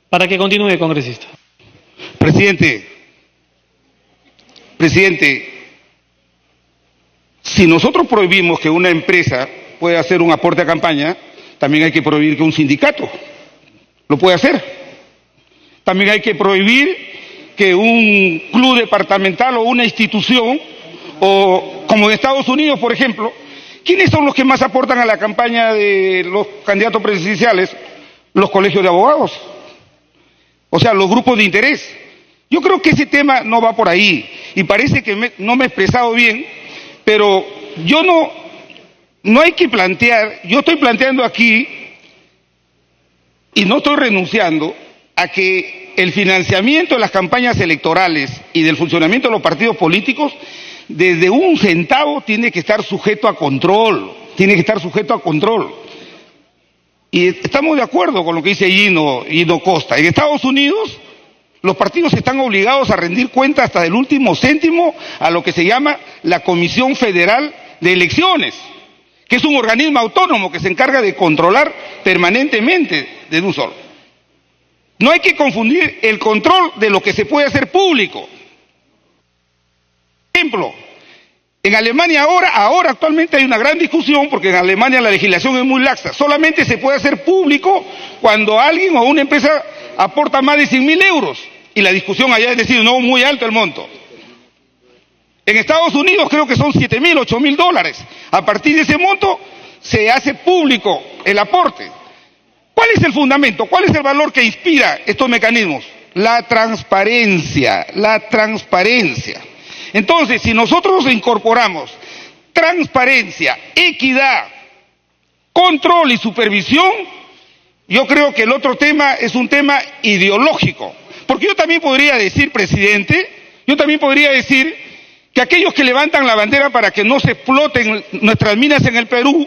Para que continúe, congresista. Presidente, si nosotros prohibimos que una empresa pueda hacer un aporte a campaña, también hay que prohibir que un sindicato lo pueda hacer. También hay que prohibir que un club departamental o una institución, o como en Estados Unidos, por ejemplo, ¿quiénes son los que más aportan a la campaña de los candidatos presidenciales? Los colegios de abogados, o sea, los grupos de interés. Yo creo que ese tema no va por ahí, y parece que no me he expresado bien, pero yo no hay que plantear, yo estoy planteando aquí, y no estoy renunciando, a que el financiamiento de las campañas electorales y del funcionamiento de los partidos políticos, desde un centavo tiene que estar sujeto a control, Y estamos de acuerdo con lo que dice Gino Costa. En Estados Unidos, los partidos están obligados a rendir cuenta hasta del último céntimo a lo que se llama la Comisión Federal de Elecciones, que es un organismo autónomo que se encarga de controlar permanentemente de un solo. No hay que confundir el control de lo que se puede hacer público. Por ejemplo, en Alemania ahora actualmente hay una gran discusión, porque en Alemania la legislación es muy laxa. Solamente se puede hacer público cuando alguien o una empresa aporta más de 100.000 euros. Y la discusión allá es decir, no, muy alto el monto. En Estados Unidos creo que son 7.000, 8.000 dólares. A partir de ese monto se hace público el aporte. ¿Cuál es el fundamento? ¿Cuál es el valor que inspira estos mecanismos? La transparencia. Entonces, si nosotros incorporamos transparencia, equidad, control y supervisión, yo creo que el otro tema es un tema ideológico. Porque yo también podría decir, presidente, que aquellos que levantan la bandera para que no se exploten nuestras minas en el Perú,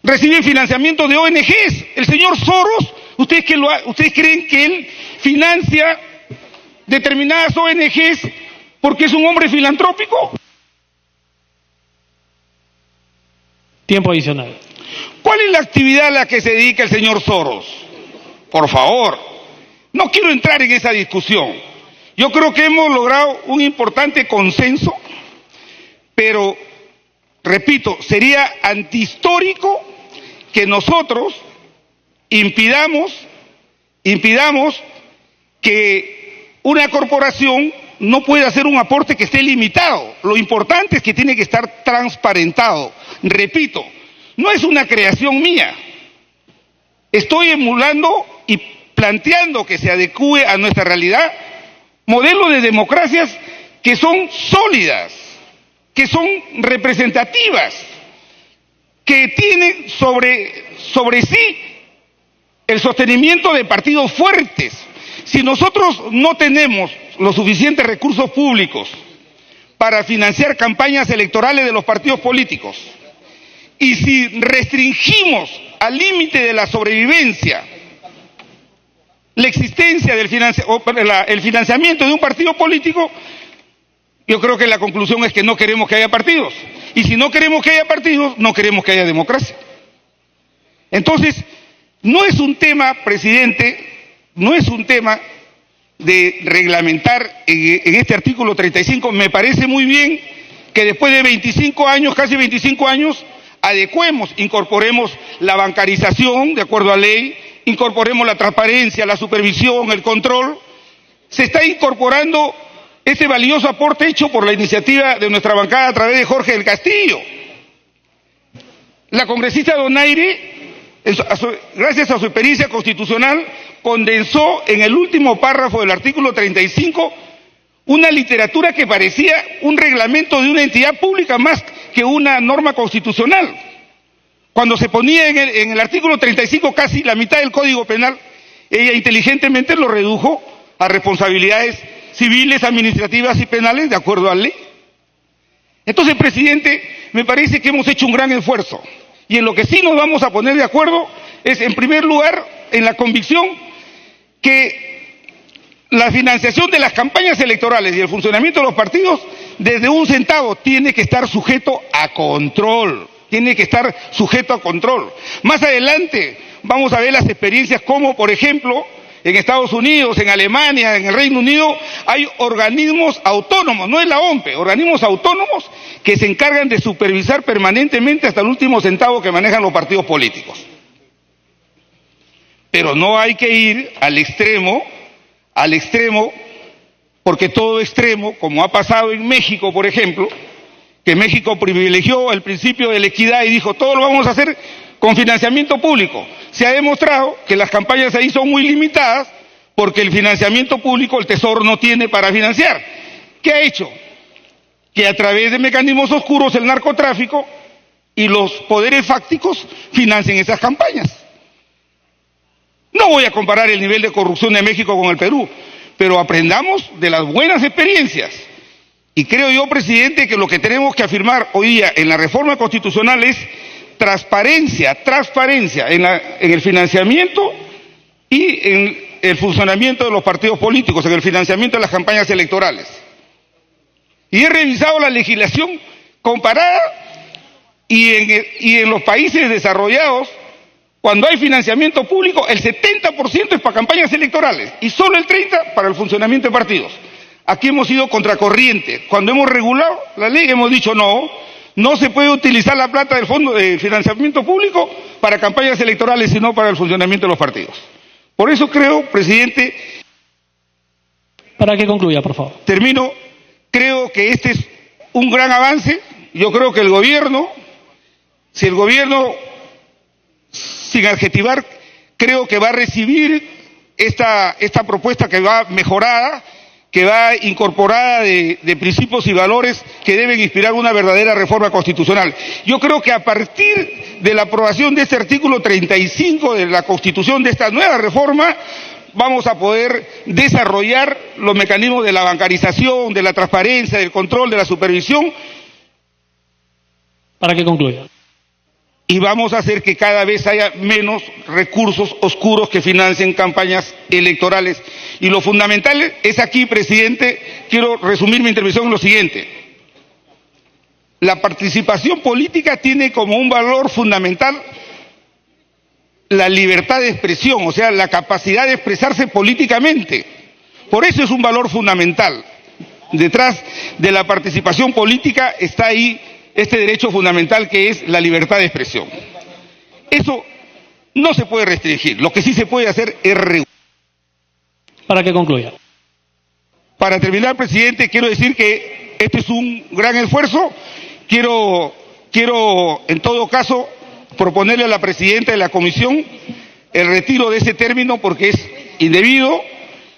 reciben financiamiento de ONGs. El señor Soros, ¿ustedes creen que él financia determinadas ONGs porque es un hombre filantrópico? Tiempo adicional. ¿Cuál es la actividad a la que se dedica el señor Soros? Por favor, no quiero entrar en esa discusión. Yo creo que hemos logrado un importante consenso, pero, repito, sería antihistórico que nosotros impidamos que una corporación no pueda hacer un aporte que esté limitado. Lo importante es que tiene que estar transparentado. Repito, no es una creación mía. Estoy emulando y planteando que se adecúe a nuestra realidad modelos de democracias que son sólidas, que son representativas, que tienen sobre sí el sostenimiento de partidos fuertes. Si nosotros no tenemos los suficientes recursos públicos para financiar campañas electorales de los partidos políticos, y si restringimos al límite de la sobrevivencia la existencia del el financiamiento de un partido político, yo creo que la conclusión es que no queremos que haya partidos. Y si no queremos que haya partidos, no queremos que haya democracia. Entonces, no es un tema, presidente, no es un tema de reglamentar en este artículo 35. Me parece muy bien que después de 25 años, casi 25 años, adecuemos, incorporemos la bancarización de acuerdo a ley, incorporemos la transparencia, la supervisión, el control. Se está incorporando ese valioso aporte hecho por la iniciativa de nuestra bancada a través de Jorge del Castillo. La congresista Donaire, gracias a su experiencia constitucional, condensó en el último párrafo del artículo 35 una literatura que parecía un reglamento de una entidad pública más que una norma constitucional. Cuando se ponía en el artículo 35 casi la mitad del Código Penal, ella inteligentemente lo redujo a responsabilidades civiles, administrativas y penales de acuerdo a la ley. Entonces, presidente, me parece que hemos hecho un gran esfuerzo. Y en lo que sí nos vamos a poner de acuerdo es, en primer lugar, en la convicción que la financiación de las campañas electorales y el funcionamiento de los partidos, desde un centavo, tiene que estar sujeto a control. Más adelante vamos a ver las experiencias como, por ejemplo, en Estados Unidos, en Alemania, en el Reino Unido, hay organismos autónomos, no es la OMPE, organismos autónomos que se encargan de supervisar permanentemente hasta el último centavo que manejan los partidos políticos. Pero no hay que ir al extremo, porque todo extremo, como ha pasado en México, por ejemplo, que México privilegió el principio de la equidad y dijo, todo lo vamos a hacer con financiamiento público. Se ha demostrado que las campañas ahí son muy limitadas porque el financiamiento público el Tesoro no tiene para financiar. ¿Qué ha hecho? Que a través de mecanismos oscuros el narcotráfico y los poderes fácticos financien esas campañas. No voy a comparar el nivel de corrupción de México con el Perú, pero aprendamos de las buenas experiencias. Y creo yo, presidente, que lo que tenemos que afirmar hoy día en la reforma constitucional es transparencia en el financiamiento y en el funcionamiento de los partidos políticos, en el financiamiento de las campañas electorales. Y he revisado la legislación comparada y en los países desarrollados, cuando hay financiamiento público, el 70% es para campañas electorales y solo el 30% para el funcionamiento de partidos. Aquí hemos ido contracorriente. Cuando hemos regulado la ley hemos dicho no se puede utilizar la plata del fondo de financiamiento público para campañas electorales, sino para el funcionamiento de los partidos. Por eso creo, presidente... Para que concluya, por favor. Termino. Creo que este es un gran avance. Yo creo que el gobierno, si el gobierno, sin adjetivar, creo que va a recibir esta propuesta que va mejorada, que va incorporada de principios y valores que deben inspirar una verdadera reforma constitucional. Yo creo que a partir de la aprobación de este artículo 35 de la Constitución, de esta nueva reforma, vamos a poder desarrollar los mecanismos de la bancarización, de la transparencia, del control, de la supervisión. Para que concluya. Y vamos a hacer que cada vez haya menos recursos oscuros que financien campañas electorales. Y lo fundamental es aquí, presidente, quiero resumir mi intervención en lo siguiente. La participación política tiene como un valor fundamental la libertad de expresión, o sea, la capacidad de expresarse políticamente. Por eso es un valor fundamental. Detrás de la participación política está ahí este derecho fundamental que es la libertad de expresión. Eso no se puede restringir, lo que sí se puede hacer es regular. Para que concluya. Para terminar, presidente, quiero decir que este es un gran esfuerzo. Quiero en todo caso proponerle a la presidenta de la comisión el retiro de ese término porque es indebido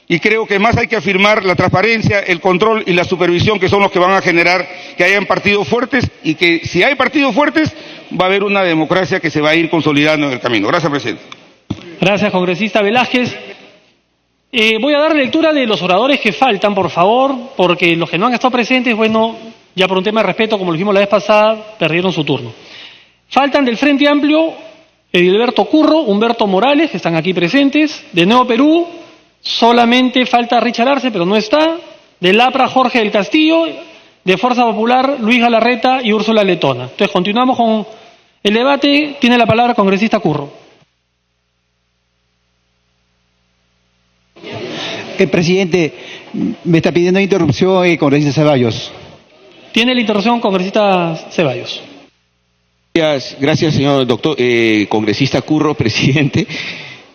y creo que más hay que afirmar la transparencia, el control y la supervisión que son los que van a generar que hayan partidos fuertes y que si hay partidos fuertes va a haber una democracia que se va a ir consolidando en el camino. Gracias, presidente. Gracias, congresista Velázquez. Voy a dar lectura de los oradores que faltan, por favor, porque los que no han estado presentes, bueno, ya por un tema de respeto, como lo dijimos la vez pasada, perdieron su turno. Faltan del Frente Amplio Edilberto Curro, Humberto Morales, que están aquí presentes. De Nuevo Perú, solamente falta Richard Arce, pero no está. Del APRA, Jorge del Castillo. De Fuerza Popular, Luis Galarreta y Úrsula Letona. Entonces, continuamos con el debate. Tiene la palabra congresista Curro. Presidente, me está pidiendo interrupción el congresista Ceballos. Tiene la interrupción congresista Ceballos. Gracias, señor doctor, congresista Curro, presidente.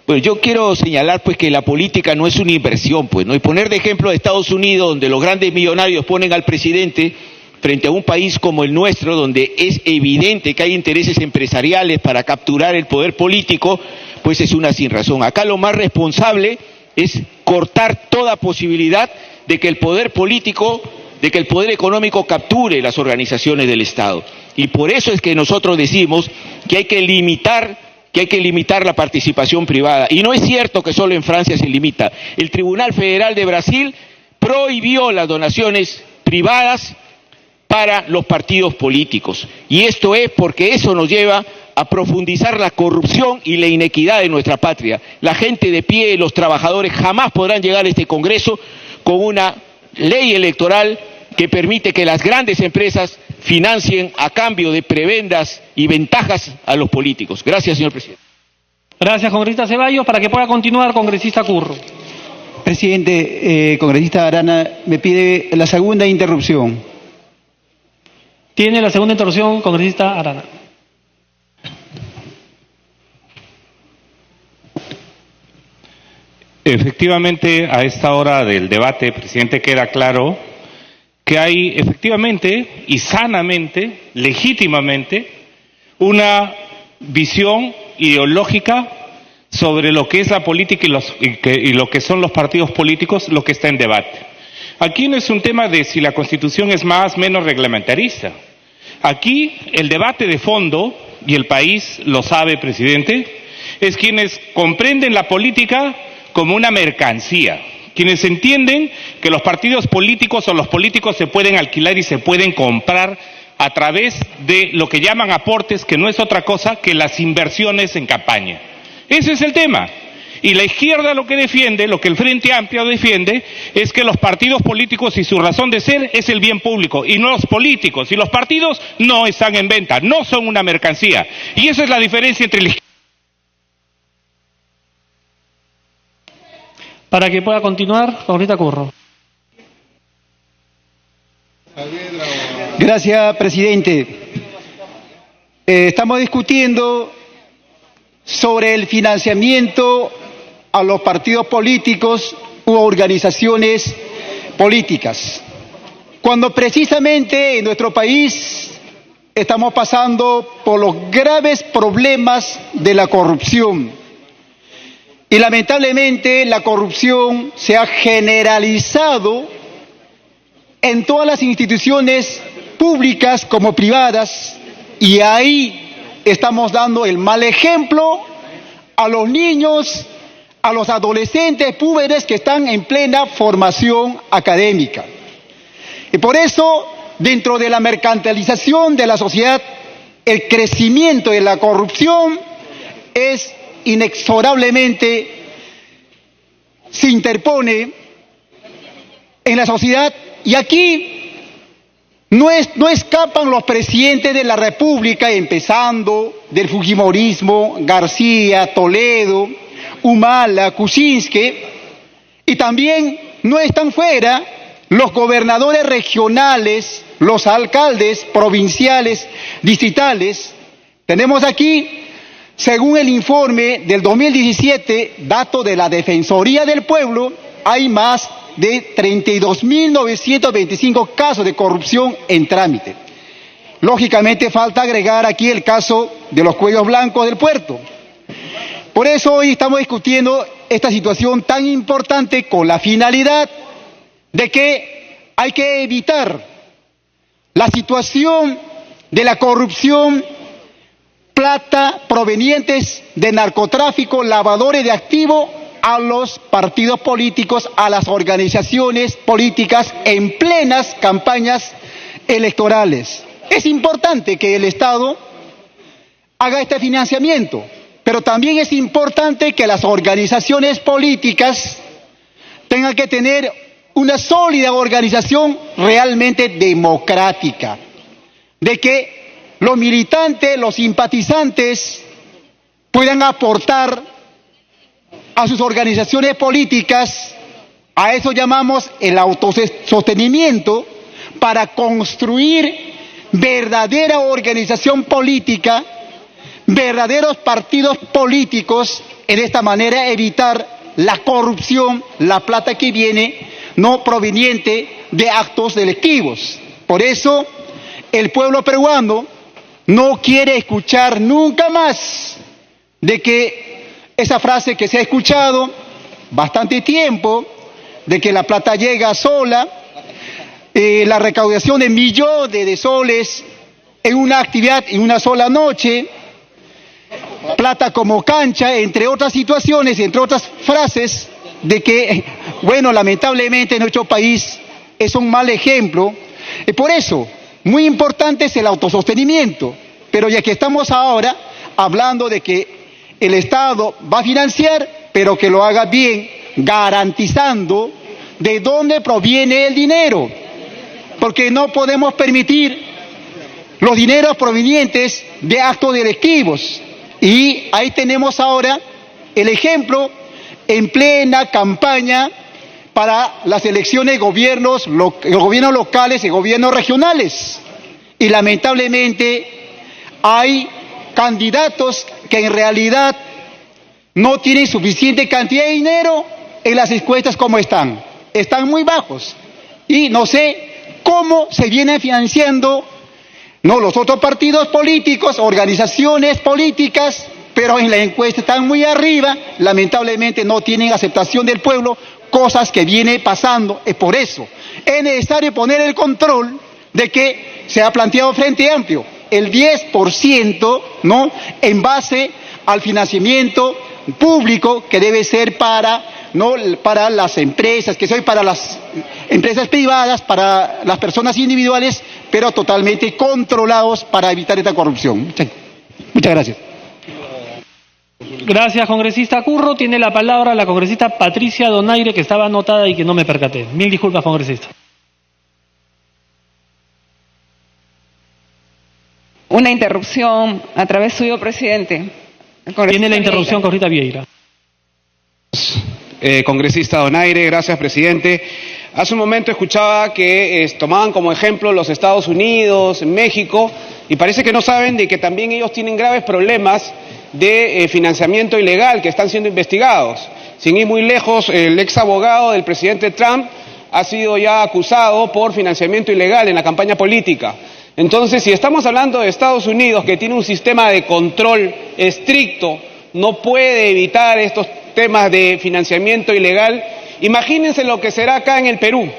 Bueno, yo quiero señalar pues que la política no es una inversión, pues, ¿no? Y poner de ejemplo a Estados Unidos, donde los grandes millonarios ponen al presidente frente a un país como el nuestro, donde es evidente que hay intereses empresariales para capturar el poder político, pues es una sin razón. Acá lo más responsable es cortar toda posibilidad de que el poder político, de que el poder económico capture las organizaciones del Estado. Y por eso es que nosotros decimos que hay que limitar la participación privada. Y no es cierto que solo en Francia se limita. El Tribunal Federal de Brasil prohibió las donaciones privadas para los partidos políticos. Y esto es porque eso nos lleva a profundizar la corrupción y la inequidad de nuestra patria. La gente de pie, los trabajadores jamás podrán llegar a este Congreso con una ley electoral que permite que las grandes empresas financien a cambio de prebendas y ventajas a los políticos. Gracias, señor presidente. Gracias, congresista Ceballos. Para que pueda continuar, congresista Curro. Presidente, congresista Arana me pide la segunda interrupción. Tiene la segunda interrupción, congresista Arana. Efectivamente, a esta hora del debate, presidente, queda claro que hay efectivamente y sanamente, legítimamente, una visión ideológica sobre lo que es la política y lo que son los partidos políticos, lo que está en debate. Aquí no es un tema de si la Constitución es más o menos reglamentarista. Aquí el debate de fondo, y el país lo sabe, presidente, es quienes comprenden la política como una mercancía, quienes entienden que los partidos políticos o los políticos se pueden alquilar y se pueden comprar a través de lo que llaman aportes, que no es otra cosa que las inversiones en campaña. Ese es el tema. Y la izquierda lo que defiende, lo que el Frente Amplio defiende, es que los partidos políticos y su razón de ser es el bien público, y no los políticos. Y los partidos no están en venta, no son una mercancía. Y esa es la diferencia entre la izquierda. Para que pueda continuar, congresista Curro. Gracias, presidente. Estamos discutiendo sobre el financiamiento a los partidos políticos u organizaciones políticas, cuando precisamente en nuestro país estamos pasando por los graves problemas de la corrupción. Y lamentablemente la corrupción se ha generalizado en todas las instituciones públicas como privadas, y ahí estamos dando el mal ejemplo a los niños, a los adolescentes púberes que están en plena formación académica. Y por eso, dentro de la mercantilización de la sociedad, el crecimiento de la corrupción es inexorablemente se interpone en la sociedad, y aquí no escapan los presidentes de la República, empezando del fujimorismo, García, Toledo, Humala, Kuczynski, y también no están fuera los gobernadores regionales, los alcaldes provinciales, distritales. Tenemos aquí, según el informe del 2017, dato de la Defensoría del Pueblo, hay más de 32.925 casos de corrupción en trámite. Lógicamente falta agregar aquí el caso de los cuellos blancos del puerto. Por eso hoy estamos discutiendo esta situación tan importante con la finalidad de que hay que evitar la situación de la corrupción, plata provenientes de narcotráfico, lavadores de activos, a los partidos políticos, a las organizaciones políticas en plenas campañas electorales. Es importante que el Estado haga este financiamiento, pero también es importante que las organizaciones políticas tengan que tener una sólida organización realmente democrática, de que los militantes, los simpatizantes puedan aportar a sus organizaciones políticas. A eso llamamos el autosostenimiento, para construir verdadera organización política, verdaderos partidos políticos, y de esta manera evitar la corrupción, la plata que viene no proveniente de actos delictivos. Por eso el pueblo peruano no quiere escuchar nunca más de que esa frase que se ha escuchado bastante tiempo, de que la plata llega sola, la recaudación de millones de soles en una actividad, en una sola noche, plata como cancha, entre otras situaciones, entre otras frases, de que, bueno, lamentablemente en nuestro país es un mal ejemplo. Y por eso, muy importante es el autosostenimiento, pero ya que estamos ahora hablando de que el Estado va a financiar, pero que lo haga bien, garantizando de dónde proviene el dinero, porque no podemos permitir los dineros provenientes de actos delictivos. Y ahí tenemos ahora el ejemplo en plena campaña para las elecciones de gobiernos locales y gobiernos regionales. Y lamentablemente hay candidatos que en realidad no tienen suficiente cantidad de dinero en las encuestas como están muy bajos. Y no sé cómo se vienen financiando los otros partidos políticos, organizaciones políticas, pero en la encuesta están muy arriba, lamentablemente no tienen aceptación del pueblo, cosas que viene pasando. Es por eso, es necesario poner el control de que se ha planteado Frente Amplio, el 10%, ¿no?, en base al financiamiento público que debe ser para las empresas, que soy para las empresas privadas, para las personas individuales, pero totalmente controlados para evitar esta corrupción. Muchas gracias. Gracias, congresista Curro. Tiene la palabra la congresista Patricia Donaire, que estaba anotada y que no me percaté. Mil disculpas, congresista. Una interrupción a través suyo, presidente. Tiene la interrupción, congresista Vieira. Congresista Donaire, gracias, presidente. Hace un momento escuchaba que tomaban como ejemplo los Estados Unidos, México, y parece que no saben de que también ellos tienen graves problemas de financiamiento ilegal que están siendo investigados. Sin ir muy lejos, el ex abogado del presidente Trump ha sido ya acusado por financiamiento ilegal en la campaña política. Entonces, si estamos hablando de Estados Unidos, que tiene un sistema de control estricto, no puede evitar estos temas de financiamiento ilegal, imagínense lo que será acá en el Perú.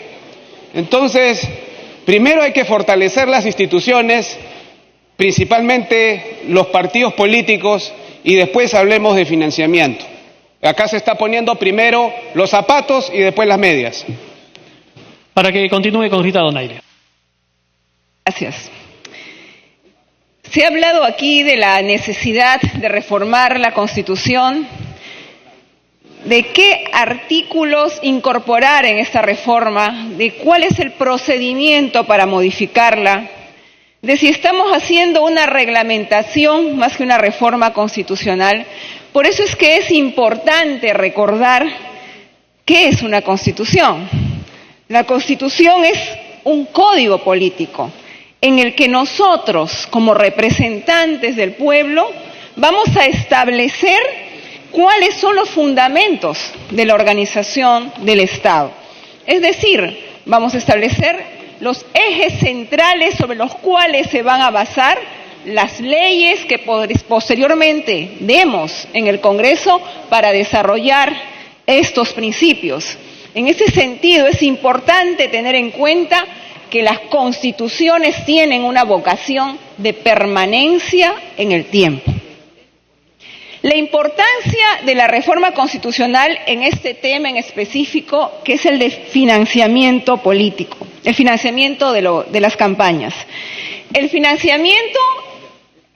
Entonces, primero hay que fortalecer las instituciones, principalmente los partidos políticos, y después hablemos de financiamiento. Acá se está poniendo primero los zapatos y después las medias. Para que continúe, congresista Donaire. Gracias. Se ha hablado aquí de la necesidad de reformar la Constitución, de qué artículos incorporar en esta reforma, de cuál es el procedimiento para modificarla, de si estamos haciendo una reglamentación más que una reforma constitucional. Por eso es que es importante recordar qué es una Constitución. La Constitución es un código político en el que nosotros, como representantes del pueblo, vamos a establecer cuáles son los fundamentos de la organización del Estado. Es decir, vamos a establecer los ejes centrales sobre los cuales se van a basar las leyes que posteriormente demos en el Congreso para desarrollar estos principios. En ese sentido, es importante tener en cuenta que las constituciones tienen una vocación de permanencia en el tiempo. La importancia de la reforma constitucional en este tema en específico, que es el de financiamiento político, el financiamiento de las campañas. El financiamiento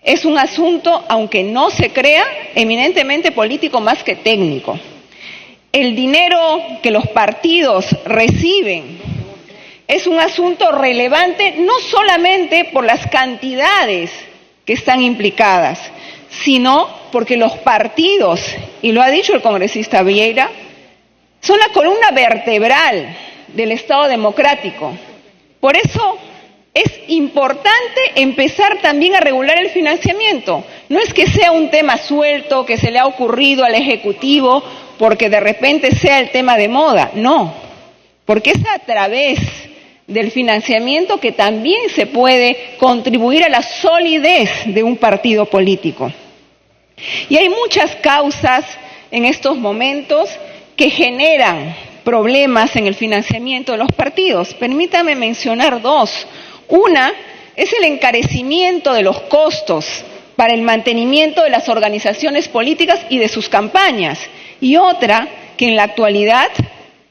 es un asunto, aunque no se crea, eminentemente político más que técnico. El dinero que los partidos reciben es un asunto relevante no solamente por las cantidades que están implicadas, sino porque los partidos, y lo ha dicho el congresista Vieira, son la columna vertebral del Estado democrático. Por eso es importante empezar también a regular el financiamiento. No es que sea un tema suelto, que se le ha ocurrido al Ejecutivo porque de repente sea el tema de moda, no, porque es a través del financiamiento que también se puede contribuir a la solidez de un partido político. Y hay muchas causas en estos momentos que generan problemas en el financiamiento de los partidos. Permítame mencionar dos. Una es el encarecimiento de los costos para el mantenimiento de las organizaciones políticas y de sus campañas. Y otra, que en la actualidad,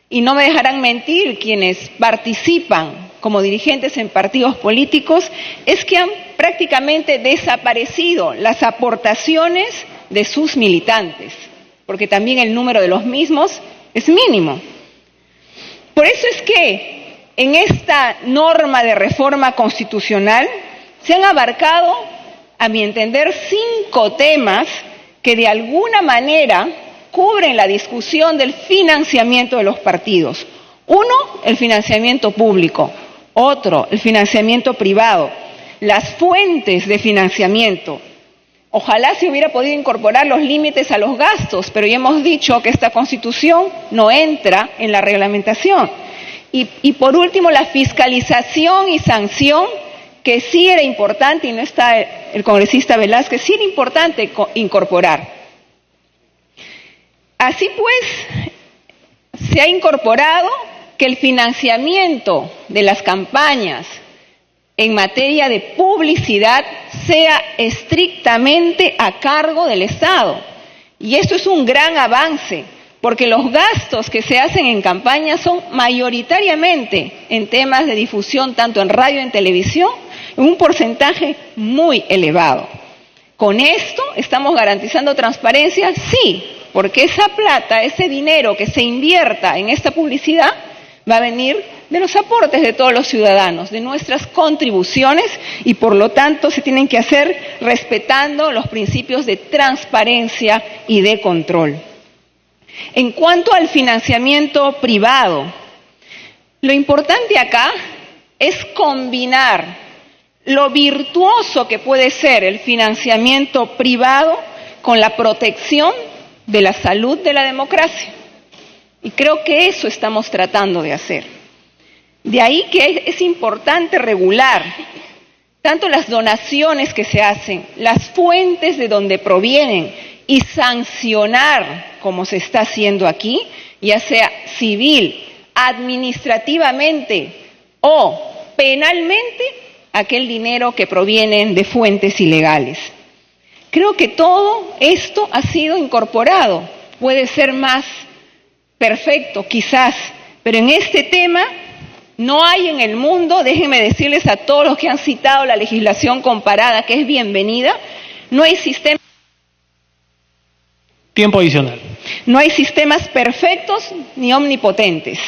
y no me dejarán mentir quienes participan como dirigentes en partidos políticos, es que han prácticamente desaparecido las aportaciones de sus militantes, porque también el número de los mismos es mínimo. Por eso es que en esta norma de reforma constitucional se han abarcado a mi entender, 5 temas que de alguna manera cubren la discusión del financiamiento de los partidos. Uno, el financiamiento público. Otro, el financiamiento privado. Las fuentes de financiamiento. Ojalá se hubiera podido incorporar los límites a los gastos, pero ya hemos dicho que esta Constitución no entra en la reglamentación. Y por último, la fiscalización y sanción, que sí era importante, y no está el congresista Velázquez, sí era importante incorporar. Así pues, se ha incorporado que el financiamiento de las campañas en materia de publicidad sea estrictamente a cargo del Estado. Y esto es un gran avance, porque los gastos que se hacen en campañas son mayoritariamente en temas de difusión, tanto en radio y en televisión, en un porcentaje muy elevado. ¿Con esto estamos garantizando transparencia? Sí, porque esa plata, ese dinero que se invierta en esta publicidad va a venir de los aportes de todos los ciudadanos, de nuestras contribuciones, y por lo tanto se tienen que hacer respetando los principios de transparencia y de control. En cuanto al financiamiento privado, lo importante acá es combinar lo virtuoso que puede ser el financiamiento privado con la protección de la salud de la democracia. Y creo que eso estamos tratando de hacer. De ahí que es importante regular tanto las donaciones que se hacen, las fuentes de donde provienen, y sancionar, como se está haciendo aquí, ya sea civil, administrativamente o penalmente, aquel dinero que proviene de fuentes ilegales. Creo que todo esto ha sido incorporado. Puede ser más perfecto, quizás, pero en este tema no hay en el mundo, déjenme decirles a todos los que han citado la legislación comparada, que es bienvenida, no hay sistema. Tiempo adicional. No hay sistemas perfectos ni omnipotentes.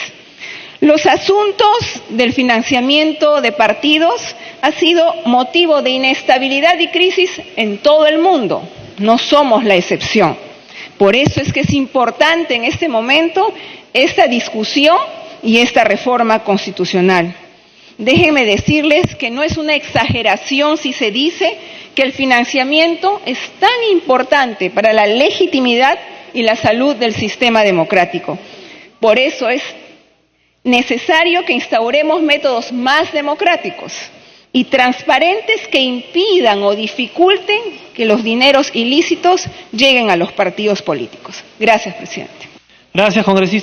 Los asuntos del financiamiento de partidos ha sido motivo de inestabilidad y crisis en todo el mundo. No somos la excepción. Por eso es que es importante en este momento esta discusión y esta reforma constitucional. Déjenme decirles que no es una exageración si se dice que el financiamiento es tan importante para la legitimidad y la salud del sistema democrático. Por eso es necesario que instauremos métodos más democráticos y transparentes que impidan o dificulten que los dineros ilícitos lleguen a los partidos políticos. Gracias, presidente. Gracias, congresista.